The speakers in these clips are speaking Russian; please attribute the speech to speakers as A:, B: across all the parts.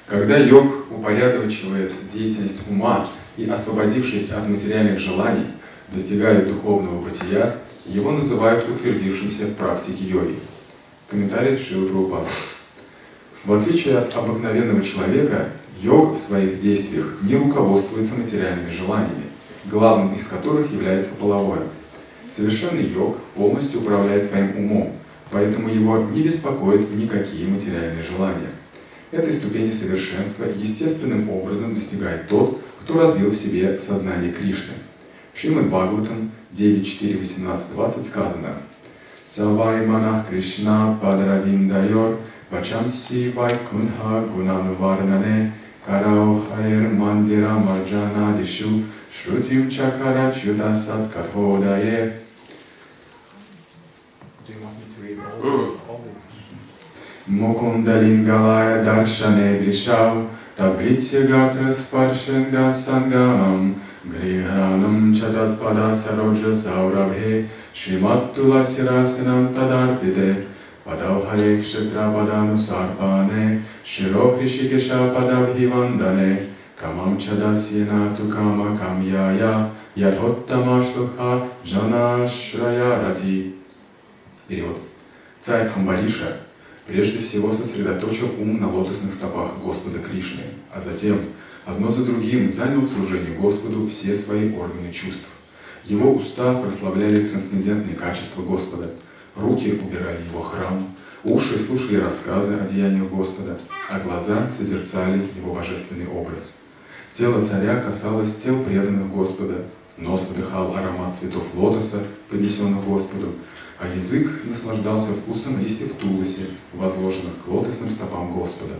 A: Когда йог упорядочивает деятельность ума и, освободившись от материальных желаний, достигает духовного бытия, его называют утвердившимся в практике йоги. Комментарий Шрилы Прабхупады. В отличие от обыкновенного человека, йог в своих действиях не руководствуется материальными желаниями, главным из которых является половое. Совершенный йог полностью управляет своим умом, поэтому его не беспокоят никакие материальные желания. Этой ступени совершенства естественным образом достигает тот, кто развил в себе сознание Кришны. В Шримад Бхагаватам 9.4.18.20 сказано: «Савай манах Кришна падаравиндайор вачамси вайкунха гунануварнане карау харер мандира марджанадишу шрутим чакара чуда садкарходае». Мукундалингалая даршане дришау таблитья гатра спаршенга сангамам гриханам чататпада сароджа саурабхе шриматтуласирасинам тадарпиде падау харе кшетра падану сарпане широ хришикеша падабхивандане камам чадасина тукама камьяя ядхоттама шлуха жанашрая рати. Перевод. Царь Амбариша прежде всего сосредоточил ум на лотосных стопах Господа Кришны, а затем одно за другим занял в служении Господу все свои органы чувств. Его уста прославляли трансцендентные качества Господа, руки убирали его храм, уши слушали рассказы о деяниях Господа, а глаза созерцали его божественный образ. Тело царя касалось тел преданных Господа, нос вдыхал аромат цветов лотоса, поднесенных Господу, а язык наслаждался вкусом листьев туласи, возложенных к лотосным стопам Господа.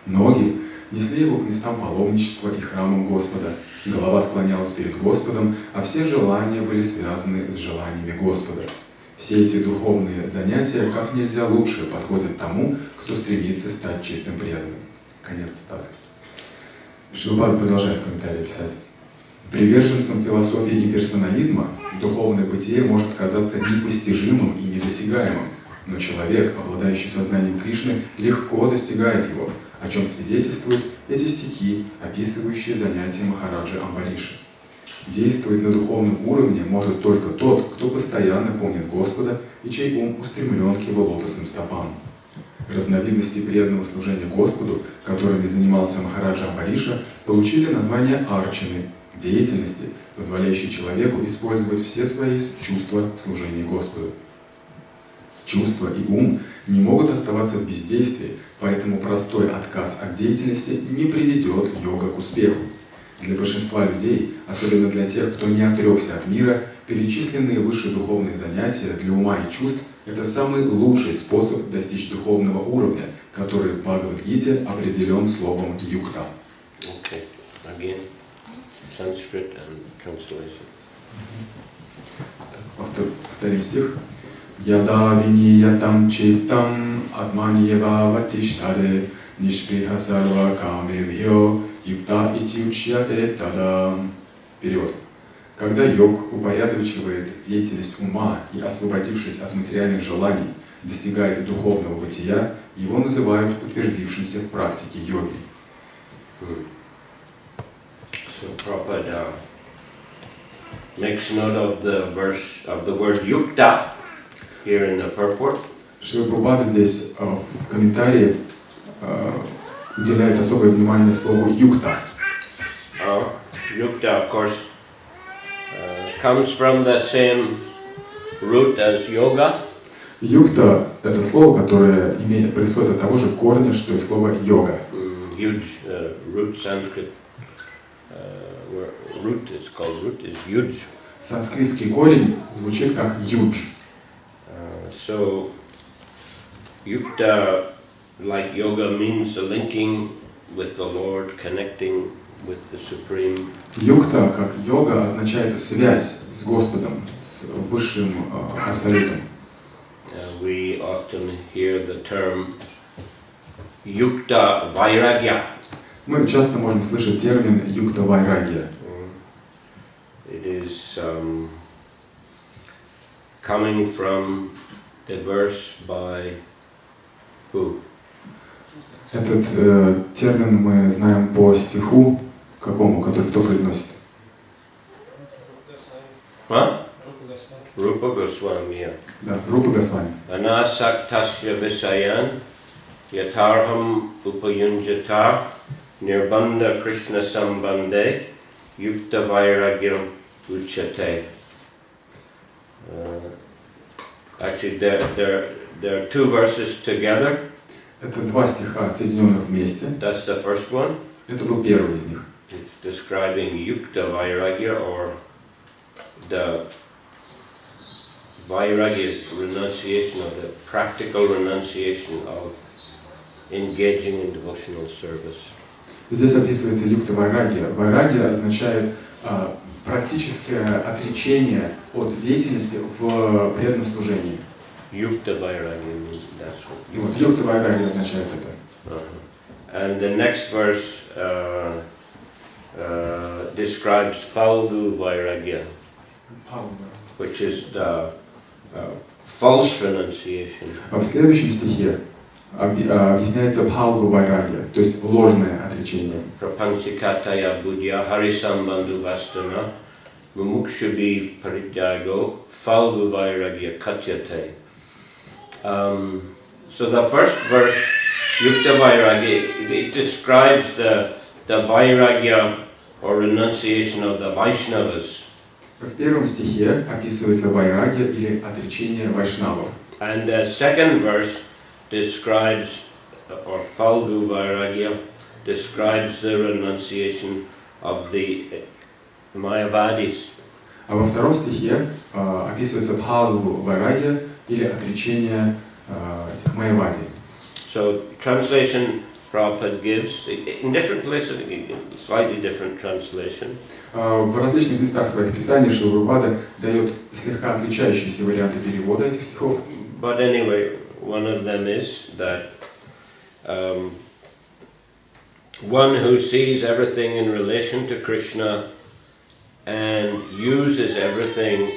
A: Ноги несли его к местам паломничества и храмам Господа, голова склонялась перед Господом, а все желания были связаны с желаниями Господа. Все эти духовные занятия как нельзя лучше подходят тому, кто стремится стать чистым преданным. Конец цитаты. Шрила продолжает в комментарии писать. Приверженцам философии имперсонализма духовное бытие может казаться непостижимым и недосягаемым, но человек, обладающий сознанием Кришны, легко достигает его, о чем свидетельствуют эти стихи, описывающие занятия Махараджи Амбариши. Действовать на духовном уровне может только тот, кто постоянно помнит Господа и чей ум устремлен к его лотосным стопам. Разновидности преданного служения Господу, которыми занимался Махараджа Амбариша, получили название арчаны, деятельности, позволяющей человеку использовать все свои чувства в служении Господу. Чувства и ум не могут оставаться в бездействии, поэтому простой отказ от деятельности не приведет йога к успеху. Для большинства людей, особенно для тех, кто не отрекся от мира, перечисленные выше духовные занятия для ума и чувств – это самый лучший способ достичь духовного уровня, который в Бхагавад-гите определен словом «юкта».
B: Sanskrit and translation.
A: Повторим стих. Яда виниятам читтам атманьева ватиштаде нишприха сарва камевьё юкта итиучьяте тада. Перевод. Когда йог упорядочивает деятельность ума и, освободившись от материальных желаний, достигает духовного бытия, его называют утвердившимся в практике йоги.
B: So Prabhupada makes note of the verse of the word yukta here in the purport.
A: Шрила Прабхупада здесь в комментарии уделяет особое внимание слову юкта.
B: Yukta, of course, comes from the same root as yoga.
A: Юкта – это слово, которое происходит от того же корня, что и слово йога.
B: Huge root Sanskrit. Root is called root is yuj.
A: Санскритский корень звучит как юдж.
B: So yukta, like yoga, means a linking with the Lord, connecting with the Supreme.
A: Юкта, как йога, означает связь с Господом, с высшим абсолютом.
B: We often hear the term yukta vairagya.
A: Мы часто можем слышать термин юкта вайрагья.
B: It is coming from the verse by who?
A: Этот термин мы знаем по стиху, какому, который кто произносит?
B: Huh? Rupa Goswami.
A: Да, Рупа Госвами.
B: Anasaktasya visayan yatarham upayunjata nirbandha Krishna sambandhe yukta vairagyam uchate. Actually, there are two verses together.
A: Это два стиха, соединенных вместе.
B: That's the first one.
A: Это был первый из них.
B: It's describing yukta vairagya, or the vairagya is renunciation of the practical renunciation of engaging in devotional service.
A: Здесь описывается юкта вайрагья. Вайрагья означает практическое отречение от деятельности в преданном служении.
B: Yukta vairagya means that's what.
A: И вот юкта вайрагья означает это.
B: And the next verse describes falgu vairagya, which is the false renunciation.
A: А в следующем стихе объясняется бхалгу вайрагья, то есть ложное отречение.
B: Prapanchikataya buddhya harisambandhu vastana mumukshubi paridyago falgu vairagya katyate. So the first verse, yukta vairagya, it describes the vairagya or renunciation of the Vaishnavas.
A: В первом стихе описывается вайрагья или отречение вайшнавов.
B: And the second verse describes, or falgu vairagya, describes the renunciation of the Mayavadis.
A: А во втором стихе описывается бхалгу вайрагья или отречение этих майявади.
B: So translation Prabhupada gives in different places, slightly different translation.
A: В различных местах своих писаний Шрила Прабхупада дает слегка отличающиеся варианты перевода этих стихов.
B: But anyway, one of them is that one who sees everything in relation to Krishna and uses everything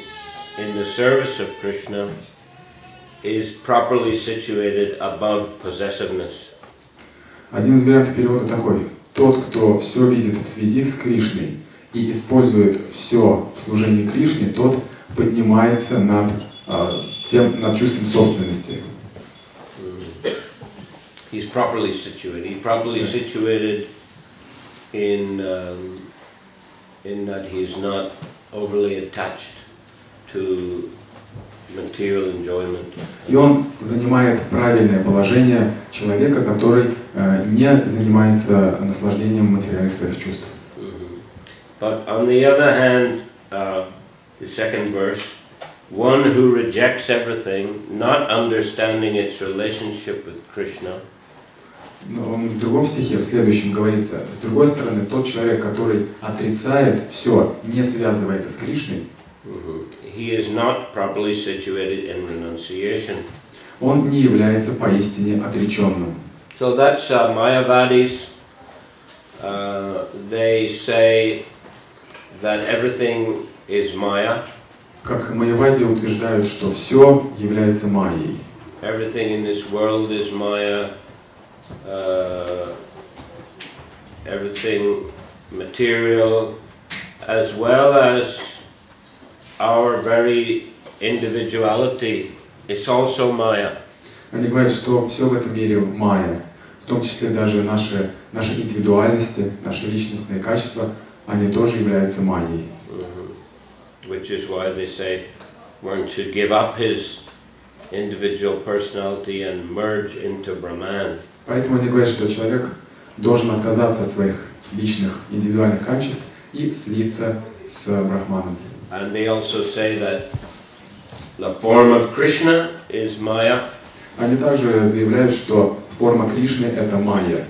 B: in the service of Krishna is properly situated above possessiveness.
A: Один из вариантов перевода такой: тот, кто все видит в связи с Кришной и использует все в служении Кришне, тот поднимается над над чувством собственности.
B: He's properly situated. He's properly situated in that he is not overly attached to material enjoyment.
A: И он занимает правильное положение человека, который не занимается наслаждением материальных своих чувств.
B: But on the other hand, the second verse, one who rejects everything, not understanding its relationship with Krishna.
A: Но в другом стихе, в следующем говорится, с другой стороны, тот человек, который отрицает все, не связывая это с Кришной,
B: he is not properly situated in renunciation.
A: Он не является поистине отреченным.
B: So that's Mayavadis. They say that everything is Maya.
A: Как майявади утверждают, что все является майей.
B: Everything in this world is Maya. Everything material, as well as our very individuality, it's also Maya.
A: Они говорят, что все в этом мире майя, в том числе даже наши индивидуальности, наши личностные качества, они тоже являются майей.
B: Which is why they say one should give up his individual personality and merge into Brahman.
A: Поэтому они говорят, что человек должен отказаться от своих личных индивидуальных качеств и слиться с Брахманом.
B: And they also say that the form of Krishna is Maya.
A: Они также заявляют, что форма Кришны — это майя.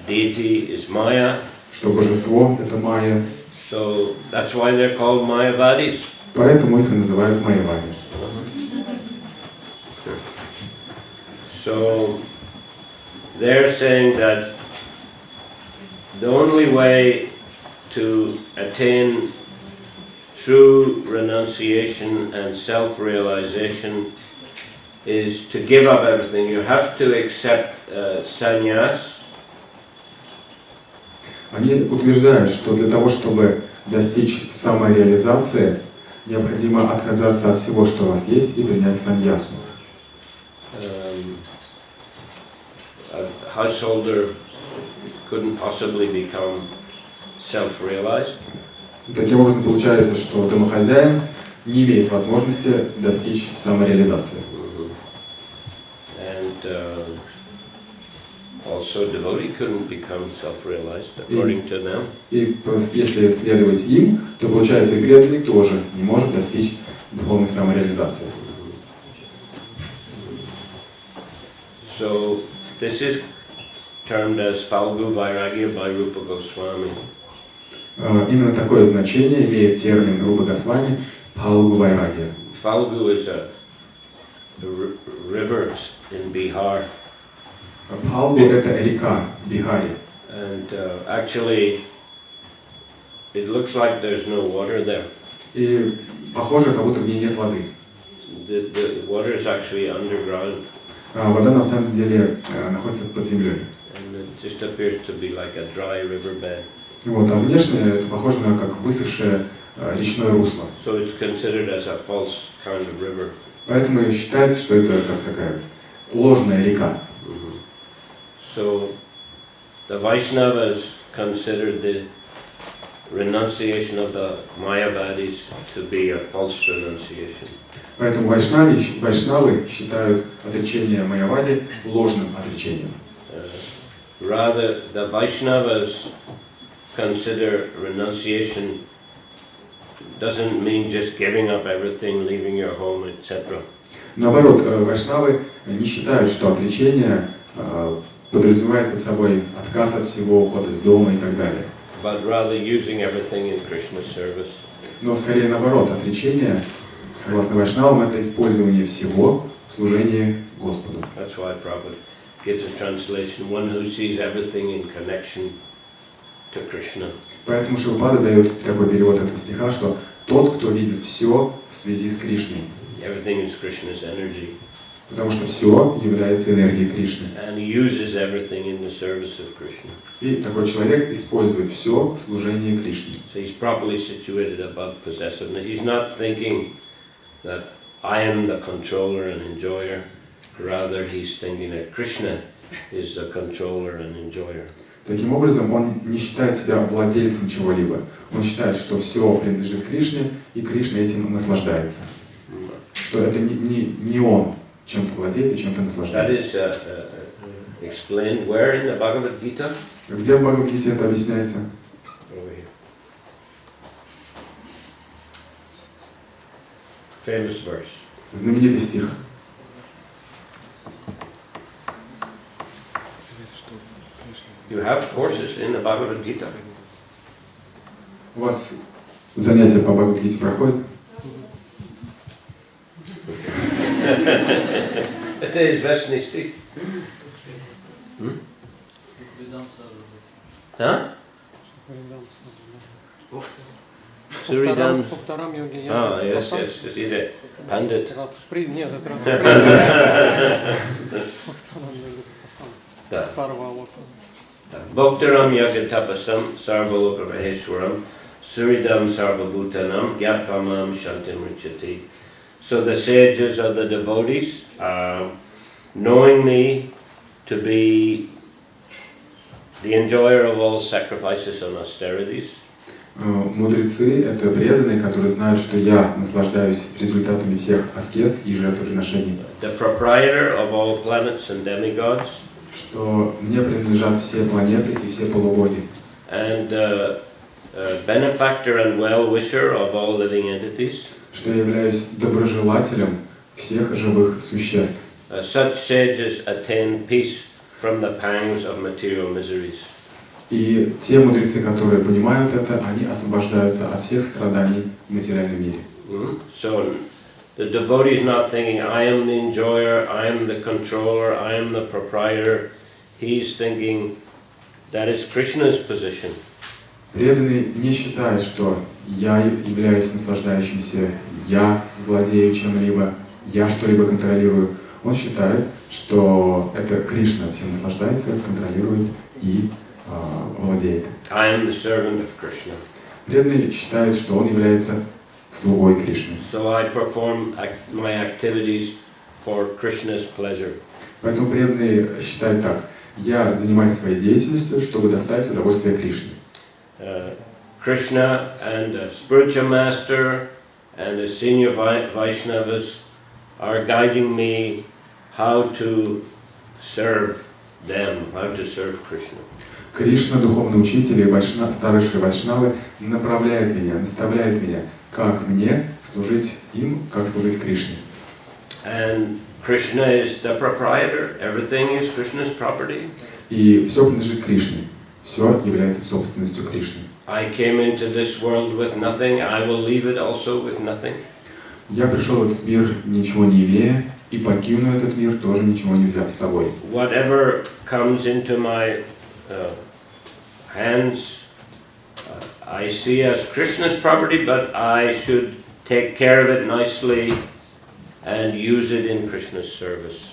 B: Deity is Maya.
A: Что божество — это майя.
B: So that's why they're called Mayavadis.
A: Поэтому их и называют майявади.
B: So they're saying that the only way to attain true renunciation and self-realization is to give up everything. You have to accept sannyas.
A: Они утверждают, что для того, чтобы достичь самореализации, необходимо отказаться от всего, что у вас есть, и принять саньясу.
B: A householder couldn't possibly become self-realized.
A: Таким образом, получается, что домохозяин не имеет возможности достичь самореализации.
B: And also devotee couldn't become self-realized according to them.
A: И если следовать им, то получается и преданный тоже не может достичь духовной самореализации.
B: So this is termed as Falgu Vairagya by Rupa Goswami.
A: Именно такое значение имеет термин Рупа Госвами Пхалгу Вайрагья.
B: Falgu is a river in Bihar.
A: Пхалгу — это река в Бихаре.
B: And actually, it looks like there's no water there.
A: И похоже, как будто в ней нет воды.
B: The water is actually underground.
A: Вода на самом деле находится под землей.
B: And it just appears to be like a dry riverbed.
A: Вот, а внешне это похоже на как высохшее речное русло.
B: So it's considered as a false kind of river.
A: Поэтому считается, что это как такая ложная река.
B: So the Vaishnavas considered the renunciation of the Mayavadis to be a false renunciation.
A: Поэтому вайшнавы считают отречение Майявади ложным отречением.
B: Rather, the Vaishnavas consider renunciation doesn't mean just giving up everything, leaving your home, etc.
A: Наоборот, вайшнавы не считают, что отречение подразумевает под собой отказ от всего, уход из дома и так далее.
B: But rather using everything in Krishna's service.
A: Но скорее наоборот, отречение, согласно вайшнавам, это использование всего в служении Господу.
B: That's why Prabhupada gives a translation, one who sees everything in connection to Krishna.
A: Поэтому Шрилпада дает такой перевод этого стиха, что тот, кто видит все в связи с Кришной.
B: Everything is Krishna's energy.
A: Потому что все является энергией Кришны.
B: And he uses everything in the service of Krishna.
A: И такой человек использует все в служении Кришне.
B: So he's properly situated above possessiveness. He's not thinking that I am the controller and enjoyer. Rather, he's thinking that Krishna is the controller and enjoyer.
A: Таким образом, он не считает себя владельцем чего-либо. Он считает, что все принадлежит Кришне, и Кришна этим наслаждается. Что это не он чем-то владеет и чем-то наслаждается.
B: That is explained where in the Bhagavad Gita?
A: Где в Бхагавад-гите это объясняется?
B: Over here. Famous verse.
A: Знаменитый стих.
B: You have courses in the Bhagavad Gita.
A: У вас занятия по Бхагавад-гите проходят?
B: Это известный стих. А? Суридам. Ah, yes, yes. Is it Pandit?
C: Нет, это
B: Bhaktaram yagatapasam sarvalokavaheshwaram suridam sarvabhutanam gyatpamam shantim richati. So the sages are the devotees, knowing me to be the enjoyer of all sacrifices and austerities.
A: Мудрецы — это преданные, которые знают, что я наслаждаюсь результатами всех аскез и жертвоприношений.
B: The proprietor of all planets and demigods.
A: Что мне принадлежат все планеты и все полубоги.
B: And benefactor and well-wisher of all living entities.
A: Что я являюсь доброжелателем всех живых существ.
B: Such sages attain peace from the pangs of material miseries.
A: И те мудрецы, которые понимают это, они освобождаются от всех страданий в материальном мире.
B: So the devotee is not thinking, I am the enjoyer, I am the controller, I am the proprietor. He's thinking that is Krishna's position.
A: Преданный не считает, что я являюсь наслаждающимся, я владею чем-либо, я что-либо контролирую. Он считает, что это Кришна всем наслаждается, контролирует и владеет.
B: I am the servant of Krishna.
A: Преданный считает, что он является слугой Кришны.
B: So I perform my activities for Krishna's pleasure.
A: Поэтому преданный считает так: я занимаюсь своей деятельностью, чтобы доставить удовольствие Кришне.
B: Krishna and a spiritual master and the senior Vaishnavas are guiding me how to serve them, how to serve Krishna.
A: Кришна, духовный учитель и старшие вайшнавы направляют меня, наставляют меня, как мне служить им, как служить Кришне.
B: And Krishna is the proprietor. Everything is Krishna's property.
A: И все принадлежит Кришне. Все является собственностью Кришны.
B: I came into this world with nothing. I will leave it also with nothing.
A: Я пришел в этот мир ничего не имея, и покину этот мир тоже ничего не взяв с собой.
B: Whatever comes into my hands, I see as Krishna's property, but I should take care of it nicely and use it in Krishna's service.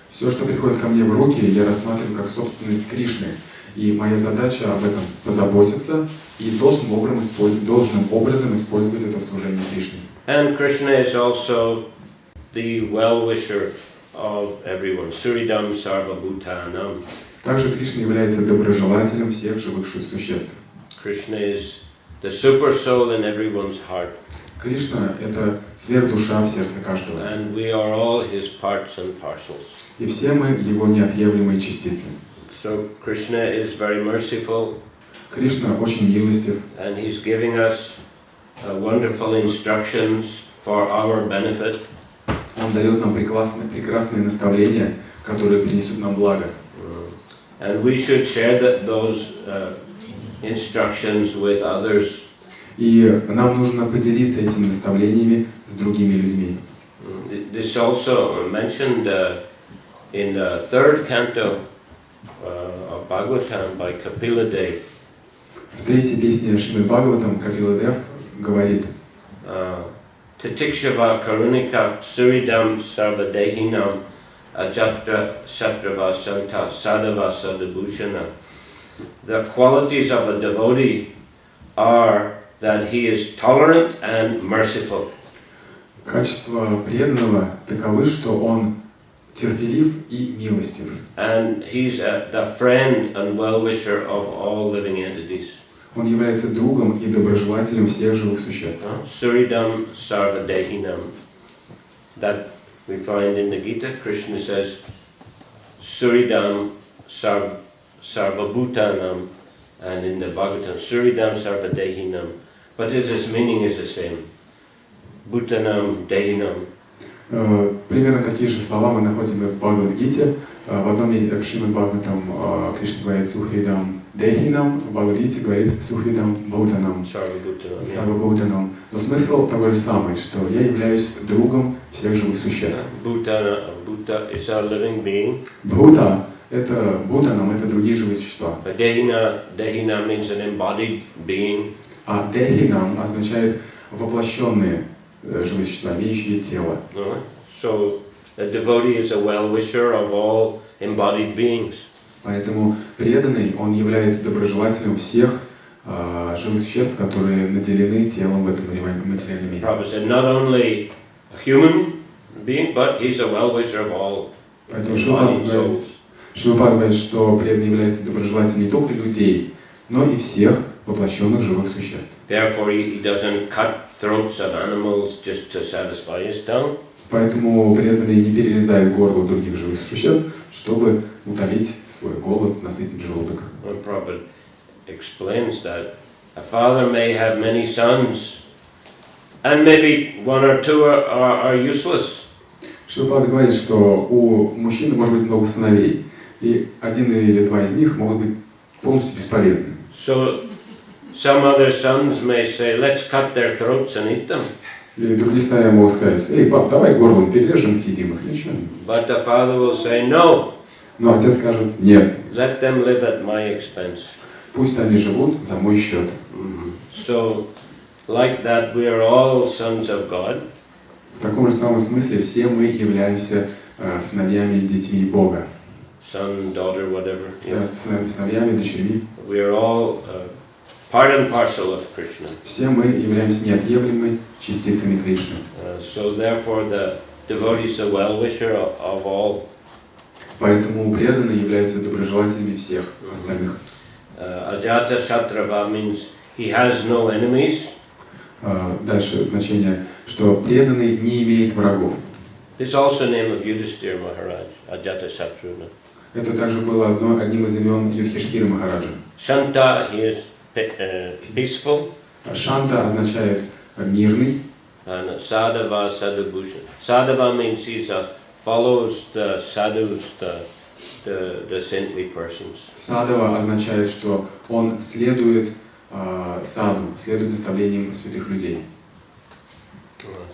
A: Все, что приходит ко мне в руки, я рассматриваю как собственность Кришны. И моя задача об этом позаботиться и должным образом использовать это в служении Кришне.
B: And Krishna is also the well-wisher of everyone. Suridam sarva bhutanam.
A: Также Кришна является доброжелателем всех живых существ.
B: Krishna is the super soul in everyone's heart.
A: Кришна – это сверхдуша в сердце каждого.
B: And we are all his parts and parcels.
A: И все мы его неотъемлемые частицы.
B: So Krishna is very merciful.
A: Кришна очень милостив.
B: And he's giving us wonderful instructions for our benefit.
A: Он дает нам прекрасные наставления, которые принесут нам благо.
B: And we should share those instructions with others.
A: И нам нужно поделиться этими наставлениями с другими людьми.
B: This also mentioned in the third canto of Bhagavatam by Kapila Dev.
A: В третьей песне Шримад Бхагаватам Капила Дев говорит:
B: Titikshava karunika suridam sarvadehinam ajatra satrava santa sadava sadabhushana. The qualities of a devotee are that he is tolerant and merciful.
A: Качества преданного таковы, что он терпелив и милостив.
B: And he's the friend and well-wisher of all living entities.
A: Он является другом и доброжелателем всех живых существ.
B: Suridam sarvadehinam. That we find in the Gita. Krishna says, Suridam sarvabhutanam, and in the Bhagavatam, Suridam sarvadehinam. But its meaning is the same. Bhutanam, dehinam.
A: Примерно такие же слова мы находим и в Бхагавад-гите. В одном в Шримад Бхагаватам Кришна говорит Сухридам Дехинам, в Бхагавад-гите говорит Сухридам Бхутанам, Сарвабхутанам. Но смысл того же самый, что я являюсь другом всех живых существ.
B: Bhuta is a living being.
A: Бхута – это Бхутанам, это другие живые существа.
B: Dehina means an embodied being.
A: А Дехинам означает воплощенные живые существа, имеющие тело.
B: So a devotee is a well-wisher of all embodied beings.
A: Поэтому преданный, он является доброжелателем всех живых существ, которые наделены телом в этом материальном мире.
B: Prabhupada said not only a human being, but he's a well-wisher of all embodied souls.
A: Шрила Прабхупада говорит, что преданный является доброжелателем не только людей, но и всех воплощенных живых существ.
B: Therefore, he doesn't cut throats of animals just to satisfy his tongue.
A: Поэтому преданный не перерезает горло других живых существ, чтобы утолить свой голод, насытить желудок.
B: Prabhupada explains that a father may have many sons, and maybe one or two are useless.
A: Шрила Прабхупада говорит, что у мужчины может быть много сыновей, и один или два из них могут быть полностью бесполезны.
B: So some other sons may say, let's cut their throats and eat them.
A: И другие сыновья могут сказать: эй, пап, давай горло перережем, съедим их. Ничего.
B: But the father will say, no.
A: Но отец скажет: нет.
B: Let them live at my expense.
A: Пусть они живут за мой счет.
B: So, like that, we are all sons of God.
A: В таком же самом смысле все мы являемся сыновьями и детьми Бога.
B: Son, daughter, whatever.
A: Да, сыновьями, дочерьми.
B: We are all part and parcel of Krishna.
A: Все мы являемся неотъемлемой частицами Кришны.
B: So therefore the devotee is a well-wisher of all.
A: Поэтому преданные являются доброжелателями всех остальных.
B: Ajata Shatrava means he has no enemies.
A: Дальше значение, что преданный не имеет врагов.
B: It's also the name of Yudhishthira Maharaj, Ajata Shatruna.
A: Это также было одним из имен Юдхиштхиры Махараджа.
B: Shanta, he is peaceful.
A: Шанта означает мирный.
B: And Sadhava, Sadhubhusha. Sadhava means he follows the sadhus, the saintly persons.
A: Садава означает, что он следует саду, следует наставлениям святых людей.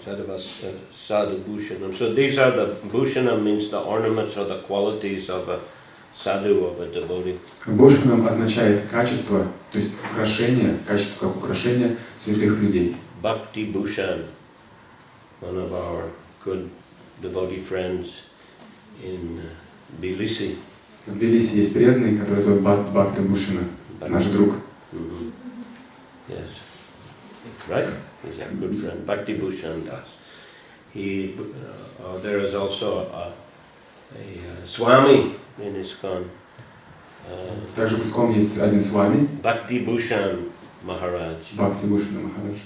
B: Sadhava, Sadhubhushanam. So these are the bhushanam means the ornaments or the qualities of a sadhu, of a devotee.
A: Бхушанам означает качество, то есть украшение, качество как украшение святых людей.
B: Bhakti Bhushan, one of our good devotee friends in Tbilisi.
A: В Тбилиси есть преданный, который зовут Бхакти Бхушана, наш друг.
B: Yes, right? He's a good friend. Bhakti Bhushan Das. There is also a Swami in ISKCON.
A: Также в ISKCON есть один свами.
B: Bhakti Bhushan Maharaj.
A: Бхакти Бхушана Махарадж.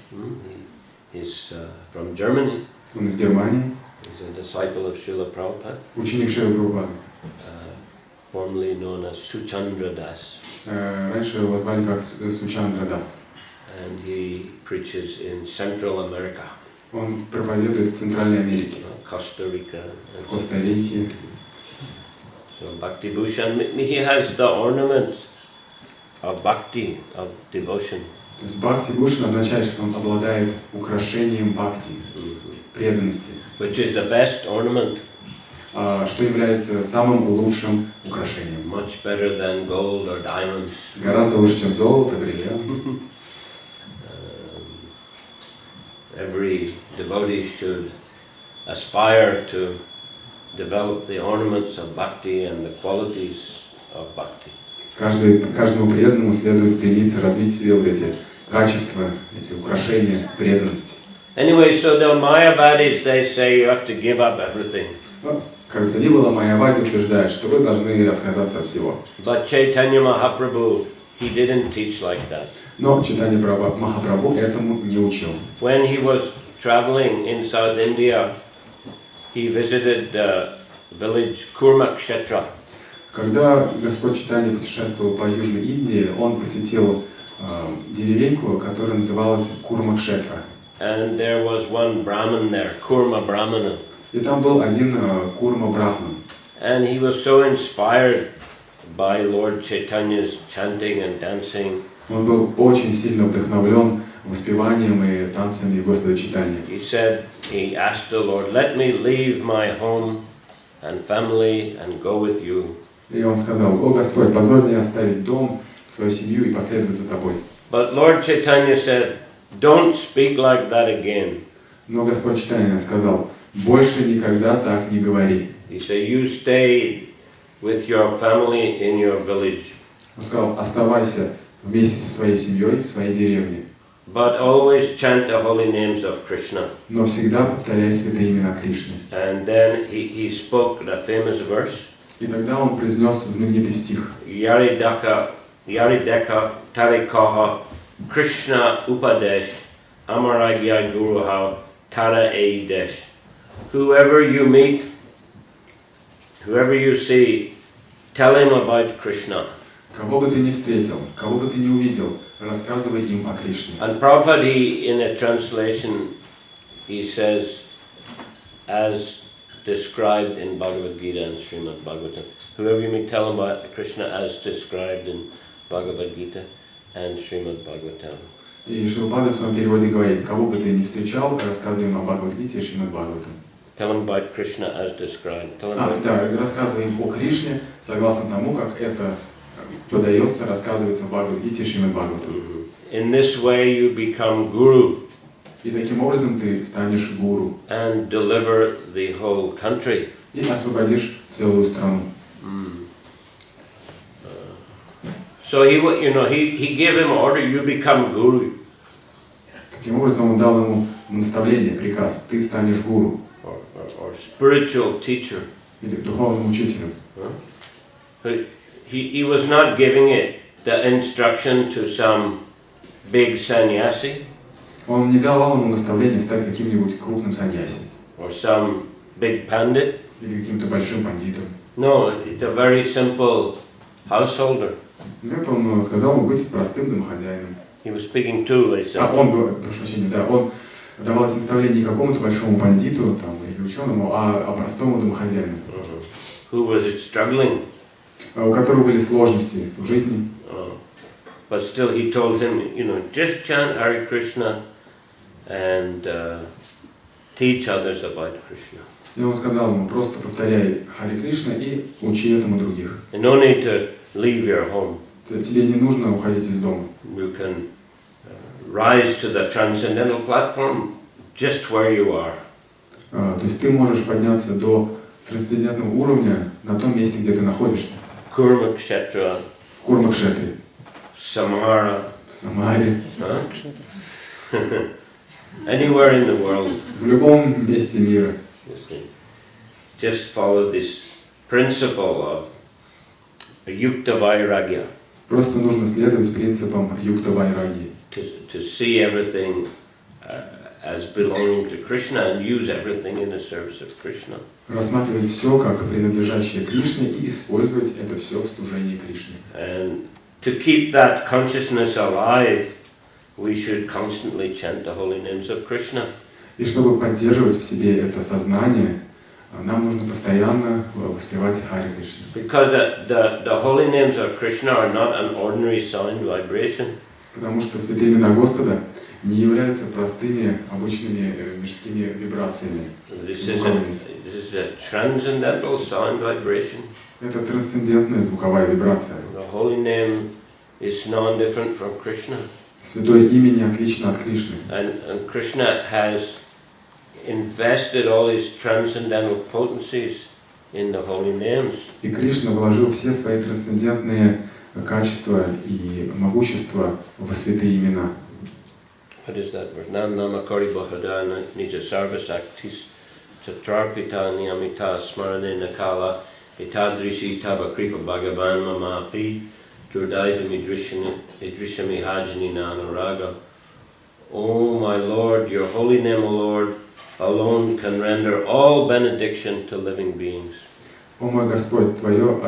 B: He's from Germany.
A: Он из Германии.
B: He's a disciple of Shrila Prabhupada.
A: Ученик Шрилы Прабхупады.
B: Formerly known as Suchandra Das.
A: Раньше его звали как Сучандра Дас.
B: And he preaches in Central America.
A: Он проповедует в Центральной Америке.
B: Costa Rica.
A: Коста-Рике.
B: So Bhakti Bhushan, he has the ornament of bhakti, of devotion.
A: То есть Бхакти Бхушан означает, что он обладает украшением бхакти, преданности.
B: Which is the best ornament.
A: Что является самым лучшим украшением.
B: Much better than gold or diamonds.
A: Гораздо лучше, чем золото, бриллиант.
B: Every devotee should aspire to develop the ornaments of bhakti and the qualities of bhakti.
A: Каждому преданному следует стремиться развить в себе вот эти качества, эти украшения преданности.
B: Anyway, so the Mayavadis, they say you have to give up everything.
A: Как бы то ни было, Майявади утверждает, что вы должны отказаться от всего.
B: But Chaitanya Mahaprabhu, he didn't teach like that.
A: Но Чайтанья Махапрабху этому не учил.
B: When he was traveling in South India, he visited the village Kurmakshetra.
A: Когда Господь Чайтанья путешествовал по Южной Индии, он посетил деревеньку, которая называлась Курмакшетра.
B: And there was one Brahman there, Kurma Brahmana.
A: И там был один Курма Брахман.
B: And he was so inspired by Lord Chaitanya's chanting and dancing.
A: Он был очень сильно вдохновлен воспеванием и танцами Господа Чайтаньи.
B: He asked the Lord, let me leave my home and family and go with you.
A: И он сказал: «О Господь, позволь мне оставить дом, свою семью и последовать за тобой».
B: But Lord Chaitanya said, don't speak like that again.
A: Но Господь Чайтанья сказал: «Больше никогда так не говори».
B: He said, you stay with your family in your village.
A: Он сказал: «Оставайся вместе со своей семьей в своей деревне.
B: But always chant the holy names of Krishna.
A: Но всегда повторяй святые имена Кришны».
B: And then he spoke the famous verse.
A: И тогда он произнес знаменитый стих.
B: Yarideka tarikaha Krishna upadesh amaragya guruha tara eidesh. Whoever you meet, whoever you see, tell him about Krishna.
A: Кого бы ты ни встретил, кого бы ты ни увидел, рассказывай им о Кришне.
B: And Prabhupada, in a translation, he says, as described in Bhagavad Gita and Srimad Bhagavatam. Whoever you meet, tell him about Krishna as described in Bhagavad Gita and Srimad Bhagavatam.
A: И Шрилпада в своем переводе говорит: кого бы ты ни встречал, рассказывай им о Бхагавад-гите и Шримад Бхагаватам.
B: Tell them about Krishna as described.
A: Да, рассказывай им о Кришне, согласно тому, как это подается, рассказывается в Бхагавад-гите и Шримад Бхагаватам.
B: In this way you become guru.
A: И таким образом ты станешь гуру.
B: And deliver the whole country.
A: и освободишь целую страну.
B: So he gave him order, you become guru.
A: Таким образом, он дал ему наставление, приказ: ты станешь гуру.
B: Or spiritual teacher.
A: Или духовным учителем.
B: He was not giving it the instruction to some big sannyasi.
A: Он не давал ему наставление стать каким-нибудь крупным саньяси.
B: Or some big pandit.
A: Или каким-то большим пандитом.
B: No, it's a very simple householder.
A: Нет, он сказал ему быть простым домохозяином.
B: He was speaking to
A: прошу прощения, да, он давал наставление не какому-то большому пандиту там, или ученому, а простому домохозяину.
B: Who was struggling.
A: У которого были сложности в жизни.
B: But still he told him, just chant Hare Krishna and teach others about Krishna.
A: И он сказал ему: просто повторяй Харе Кришна и учи этому других.
B: No need to leave your home.
A: Тебе не нужно уходить из дома.
B: You can rise to the transcendental platform just where you are.
A: То есть ты можешь подняться до трансцендентного уровня на том месте, где ты находишься.
B: Kurmakshetra.
A: В Курмакшетре.
B: Samara.
A: В Самаре.
B: Anywhere in the world.
A: В любом месте мира.
B: Just follow this principle of yukta vairagya.
A: Просто нужно следовать принципам юкта вайраги.
B: To see everything as belonging to Krishna and use everything in the service of Krishna.
A: Рассматривать все как принадлежащее Кришне и использовать это все в служении Кришне.
B: And to keep that consciousness alive, we should constantly chant the holy names of Krishna.
A: И чтобы поддерживать в себе это сознание, нам нужно постоянно воспевать Харе Кришна.
B: Because the holy names of Krishna are not an ordinary sound vibration.
A: Потому что святые имена Господа не являются простыми, обычными мирскими вибрациями.
B: This is a transcendental sound vibration.
A: Это трансцендентная звуковая вибрация.
B: The holy name is non-different from Krishna.
A: Святое имя не отлично от Кришны.
B: And Krishna has invested all his transcendental potencies in the holy names.
A: И Кришна вложил все свои трансцендентные качества и могущество в святые имена.
B: What is that verse? Nam namakari bahadana nija sarvasaktis tatrarpita niyamita smarane nakala itadrishi tava kripa bhagavan mamapi durdaivam idrishami hajani nanaraga. O my Lord, your holy name, O Lord, alone can render all benediction to living beings.
A: О мой Господь, Твое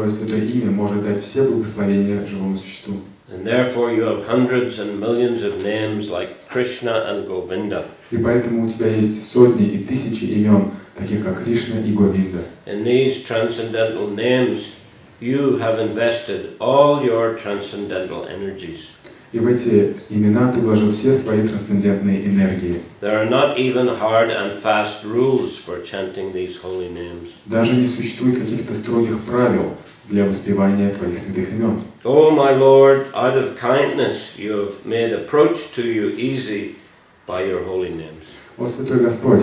A: святое имя может дать все благословения живому существу.
B: And therefore you have hundreds and millions of names like Krishna and Govinda.
A: И поэтому у тебя есть сотни и тысячи имен, таких как Кришна и Говинда.
B: In these transcendental names, you have invested all your transcendental energies.
A: И в эти имена ты вложил все свои трансцендентные энергии.
B: There are not even hard and fast rules for chanting these holy names.
A: Даже не существует каких-то строгих правил для воспевания твоих святых имен.
B: Oh my Lord, out of kindness you have made approach to you easy by your holy names.
A: О святой Господь,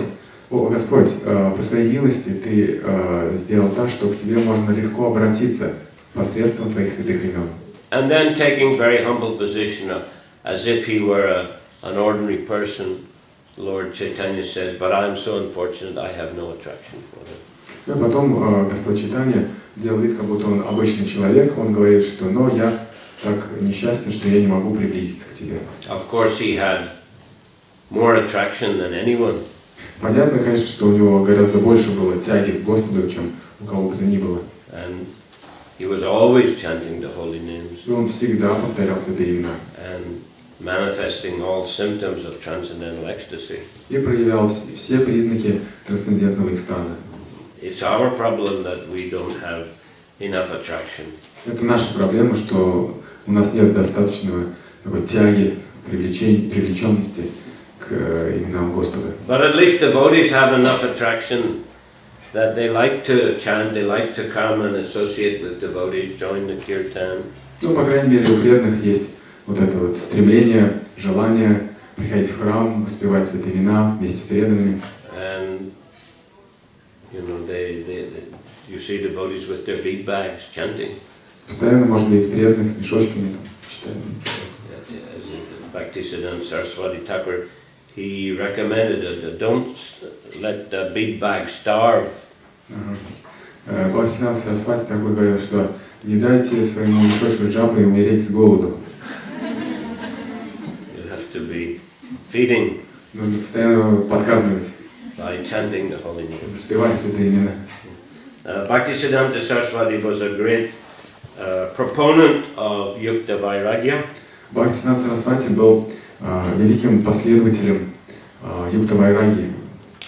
A: по своей милости ты сделал так, что к тебе можно легко обратиться посредством твоих святых имен.
B: And then taking very humble position, as if he were an ordinary person, Lord Chaitanya says, but I am so unfortunate I have no attraction for him.
A: И потом Господь Чайтанья делал вид, как будто он обычный человек. Он говорит, что «но я так несчастен, что я не могу приблизиться к тебе».
B: Of course he had more attraction than anyone.
A: Понятно, конечно, что у него гораздо больше было тяги к Господу, чем у кого бы то ни было.
B: And he was always chanting the holy names.
A: И он всегда повторял святые имена.
B: And manifesting all symptoms of transcendental ecstasy.
A: И проявлял все признаки трансцендентного экстаза.
B: It's our problem that we don't have enough attraction.
A: Это наша проблема, что у нас нет достаточного такой тяги, привлеченности к именам Господа.
B: But at least devotees have enough attraction that they like to chant, they like to come and associate with devotees, join the kirtan.
A: Ну, по крайней мере, у преданных есть вот это вот стремление, желание приходить в храм, воспевать святые имена вместе с преданными.
B: And You know, you see devotees with their bead bags chanting.
A: Постоянно можно видеть преданных с мешочками, там, читать.
B: Bhактиведанта Saraswati Thakur, he recommended that don't let the bead bag starve.
A: Бхактиведанта Сарасвати Тхакур говорил, что не дайте своему мешочку джапы умереть с голоду.
B: You have to be feeding.
A: Нужно постоянно его подкармливать.
B: By chanting the holy name.
A: Воспевать святые имена.
B: Bhaktisiddhanta Saraswati was a great proponent of Yukta Vairagya.
A: Бхактивиданта Сарасвати был великим последователем Юкта Вайраги.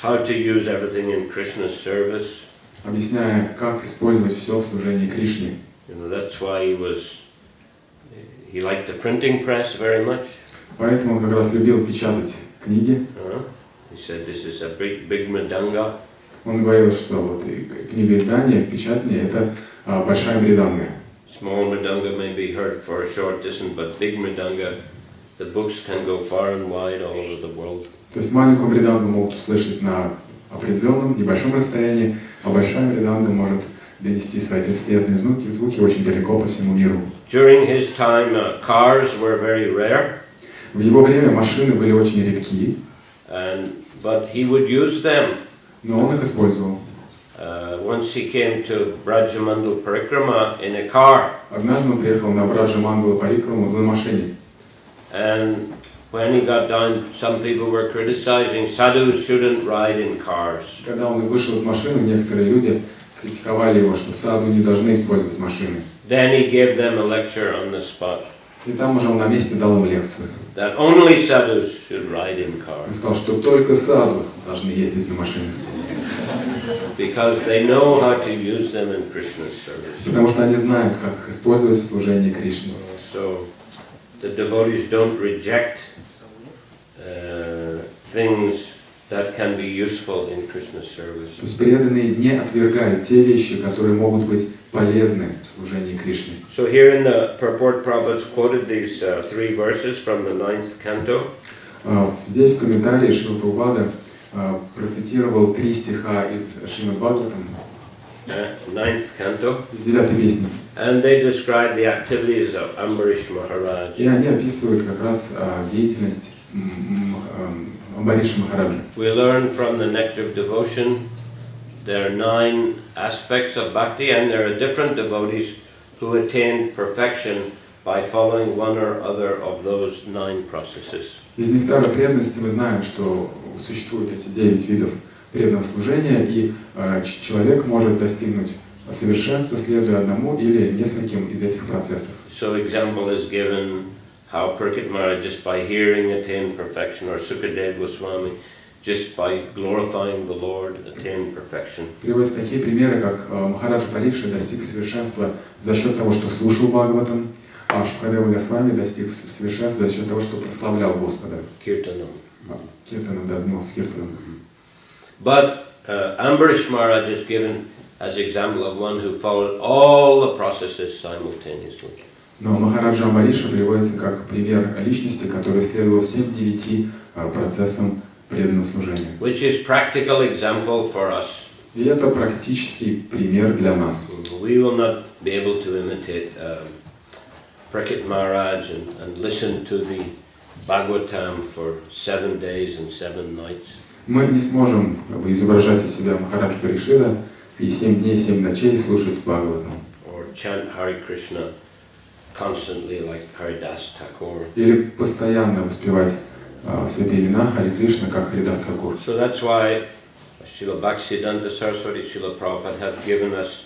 B: How to use everything in Krishna's service.
A: Объясняя, как использовать все в служении Кришне.
B: You know, that's why he liked the printing press very much.
A: Поэтому он как раз любил печатать книги.
B: He said this is a big mridanga.
A: Он говорил, что вот книгоиздание, печатание — это большая мриданга.
B: Small mridanga may be heard for a short distance, but big mridanga, the books can go far and wide all over the world.
A: То есть маленькую мридангу могут услышать на определенном небольшом расстоянии, а большая мриданга может донести свои трансцендентные звуки очень далеко по всему миру.
B: During his time, cars were very rare.
A: В его время машины были очень редки.
B: But he would use them.
A: Но он их использовал.
B: Once he came to Brajamandal Parikrama in a car.
A: Однажды он приехал на Браджамандала Парикраму в машине.
B: And when he got down, some people were criticizing sadhus shouldn't ride in cars.
A: Когда он вышел из машины, некоторые люди критиковали его, что саду не должны использовать машины.
B: Then he gave them a lecture on the spot.
A: И там уже он на месте дал им лекцию.
B: That only sadhus should ride in cars.
A: Он сказал, что только саду должны ездить на машинах.
B: Because they know how to use them in Krishna's service.
A: Потому что они знают, как их использовать в служении Кришне.
B: So the devotees don't reject things that can be useful in Krishna's service.
A: То есть преданные не отвергают те вещи, которые могут быть полезны в служении Кришне.
B: So here in the purport, Prabhupada quoted these three verses from the 9th canto.
A: Здесь в комментарии Шрила Прабхупада процитировал 3 стиха из Шримад Бхагаватам.
B: 9th canto.
A: Из 9 песни.
B: And they describe the activities of Ambarish Maharaj.
A: И они описывают как раз деятельность Амбариша Махараджа.
B: We learn from the nectar of devotion. There are 9 aspects of bhakti, and there are different devotees who attain perfection by following one or other of those 9 processes.
A: Из нектара преданности мы знаем, что существуют эти 9 видов преданного служения, и человек может достигнуть совершенства, следуя одному или нескольким из этих процессов.
B: So example is given how Parikshit Maharaj just by hearing attained perfection, or Sukadeva Goswami just by glorifying the Lord attained perfection.
A: Приводятся такие примеры, как Махараджа Парикшит достиг совершенства за счет того, что слушал Бхагаватам, а Шукадева Госвами достиг совершенства за счет того, что прославлял Господа.
B: Kirtanam.
A: Киртаном, да, занимался киртаном.
B: But Ambarish Maharaj is given as example of one who followed all the processes simultaneously.
A: Но Махараджа Амбариша приводится как пример личности, который следовал всем 9 процессам преданного служения.
B: Which is practical example for us.
A: И это практический пример для нас.
B: We will not be able to imitate Parikshit Maharaj and listen to the Bhagavatam for 7 days and 7 nights.
A: Мы не сможем изображать из себя Махараджа Парикшита и 7 дней, 7 ночей слушать Бхагаватам.
B: Or chant Hare Krishna constantly like Haridas Thakur.
A: Или постоянно воспевать святые имена Харе Кришна, как Харидас Тхакур.
B: So that's why Srila Bhaktisiddhanta Saraswati, Srila Prabhupada have given us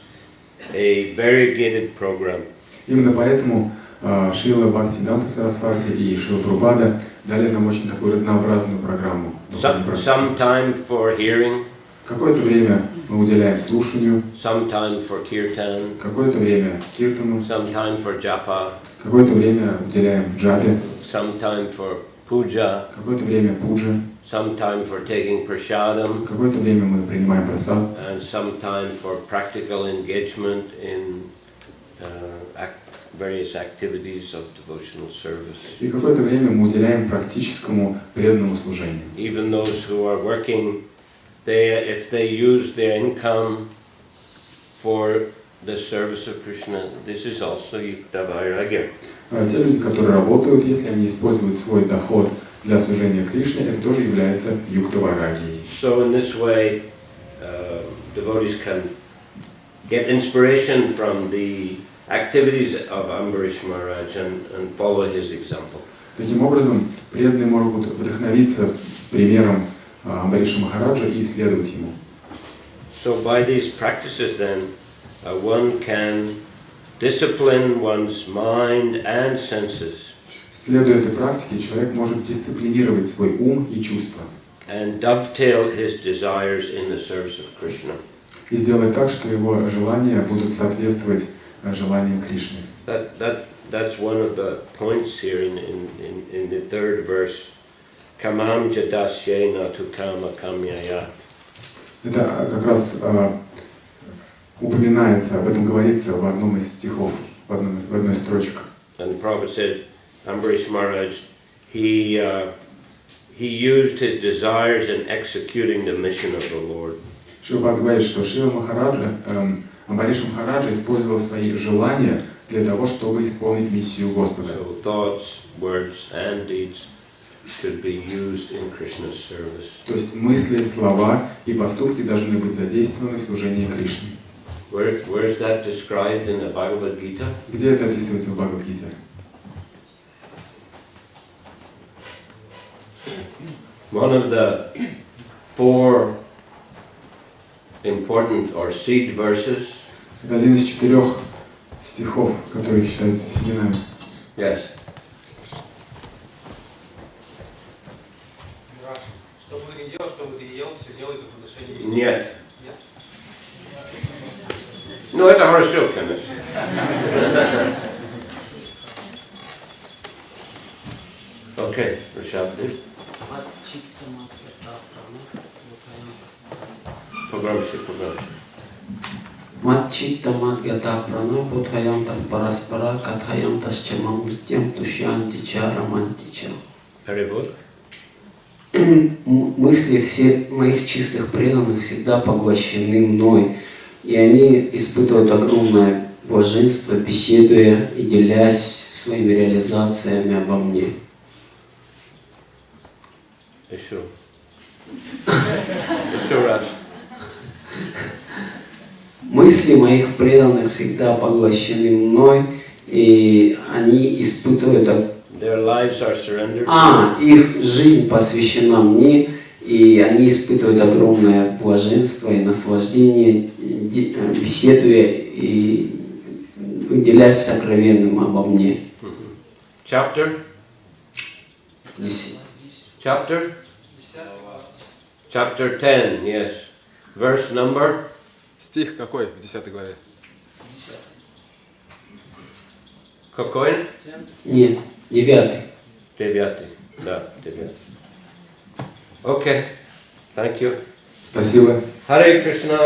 B: a variegated program.
A: Именно поэтому Шрила Бхактиведанта Сарасвати и Шрила Прабхупада дали нам очень такую разнообразную программу.
B: Some time for hearing.
A: Какое-то время мы уделяем слушанию.
B: Some time for kirtan.
A: Какое-то время киртану.
B: Some time for japa.
A: Какое-то время уделяем джапе.
B: Some time for puja.
A: Какое-то время пуджи.
B: Some time for taking prashadam.
A: Какое-то время мы принимаем прасад.
B: And some time for practical engagement in various activities of devotional service.
A: И какое-то время мы уделяем практическому преданному служению.
B: Even those who are working if they use their income for the service of Krishna, this is also yukta vairagya.
A: Те люди, которые работают, если они используют свой доход для служения Кришне, это тоже является юкта вайрагией.
B: So in this way, devotees can get inspiration from the activities of Ambarish Maharaj and follow his example.
A: Таким образом, преданные могут вдохновиться примером Амбариша Махараджа и следовать ему.
B: So by these practices then, one can discipline one's mind and senses.
A: Следуя этой практике, человек может дисциплинировать свой ум и чувства.
B: And dovetail his desires in the service of Krishna.
A: И сделать так, что его желания будут соответствовать желаниям Кришны.
B: That's one of the points here in the third verse. Kamam jadasyena tu kama kamyaya.
A: Это как раз упоминается, об этом говорится в одном из стихов, в одной из строчек.
B: And Prabhupada said, Ambarish Maharaj, he used his desires in executing the mission of the Lord.
A: Прабхупада говорит, что Шрила Махараджа, Амбариша Махараджа использовал свои желания для того, чтобы исполнить миссию Господа.
B: So thoughts, words, and deeds should be used in Krishna's service.
A: То есть мысли, слова и поступки должны быть задействованы в служении Кришне.
B: Where is that described in the Bhagavad Gita?
A: Где это описывается в Бхагавад-гите?
B: One of the 4 important or seed verses.
A: Это один из 4 стихов, которые считаются семенами.
B: Yes.
C: Что бы ты ни делал, что бы ты ни ел, все делай как в отношении.
B: Нет. Ну, это хорошо, конечно. Окей, Ришабди. Погромче.
D: Матчита мадгата прана будхаянта параспара катхаянта счамамритям тушьянтича романтича.
B: Перевод.
D: Мысли всех моих чистых преданных всегда поглощены мной, и они испытывают огромное блаженство, беседуя и делясь своими реализациями обо мне.
B: Еще раз.
D: Мысли моих преданных всегда поглощены мной, и они испытывают...
B: Their lives are surrendered.
D: Их жизнь посвящена мне, и они испытывают огромное блаженство и наслаждение, беседуя и уделяясь сокровенным обо мне.
B: Chapter?
D: 10.
B: Chapter? Chapter 10, yes. Verse number?
E: Стих какой в 10 главе?
B: Какой?
D: Нет, 9.
B: 9. Да, 9. Okay. Thank you.
A: Спасибо.
B: Харе Кришна.